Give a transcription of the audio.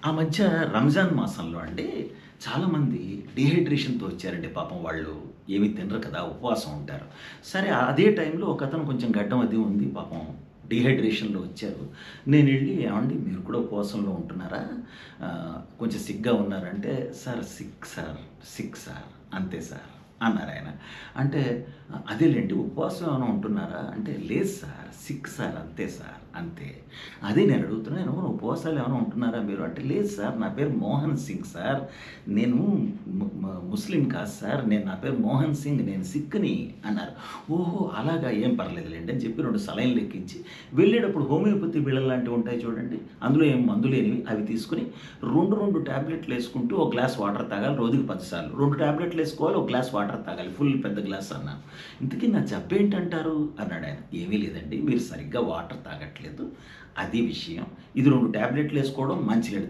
ఆ మధ్య రంజాన్ మాసంలో అండి చాలామంది డీహైడ్రేషన్‌తో వచ్చారండి పాపం వాళ్ళు. ఏమి తినరు కదా! ఉపవాసం ఉంటారు. సరే అదే టైంలో ఒకతను కొంచెం గడ్డం అది ఉంది పాపం డీహైడ్రేషన్‌లో వచ్చారు. నేనెళ్ళి "ఏవండీ మీరు కూడా ఉపవాసంలో ఉంటున్నారా? కొంచెం సిక్‌గా ఉన్నారంటే" "సార్ సిక్ సార్ అంతే సార్" అన్నారాయన. అంటే "అదేలెండి ఉపవాసం ఏమైనా ఉంటున్నారా?" అంటే "లేదు సార్ సిక్ సార్ అంతే సార్ అంతే." అదే నేను అడుగుతున్నాను. ఉపవాసాలు ఏమైనా ఉంటున్నారా మీరు? అంటే లేదు సార్ నా పేరు మోహన్ సింగ్ సార్. నేను ముస్లిం కాదు సార్. నా పేరు మోహన్ సింగ్. నేను సిక్‌ని అన్నారు. ఓహో! అలాగా ఏం పర్లేదులెండి అని చెప్పి 2 సలైన్‌లు ఎక్కించి వెళ్ళేటప్పుడు హోమియోపతి బిళ్ళలు లాంటివి ఉంటాయి చూడండి. అందులో ఏం మందు లేనివి అవి తీసుకొని 2 టాబ్లెట్లు ఏసుకుంటూ ఒక గ్లాస్ వాటర్ తాగాలి రోజుకి 10 సార్లు. 2 టాబ్లెట్లు ఏసుకోవాలి. ఒక గ్లాస్ వాటర్ తాగాలి. ఫుల్ పెద్ద గ్లాస్ అన్నాను. ఇంతకీ నా జబ్బేంటంటారు? అన్నాడాయన. ఏమీ లేదండి. మీరు సరిగ్గా వాటర్ తాగట్లేదు. అది విషయం. ఇది 2 టాబ్లెట్లు ఏసుకోవడం, మంచినీళ్ళు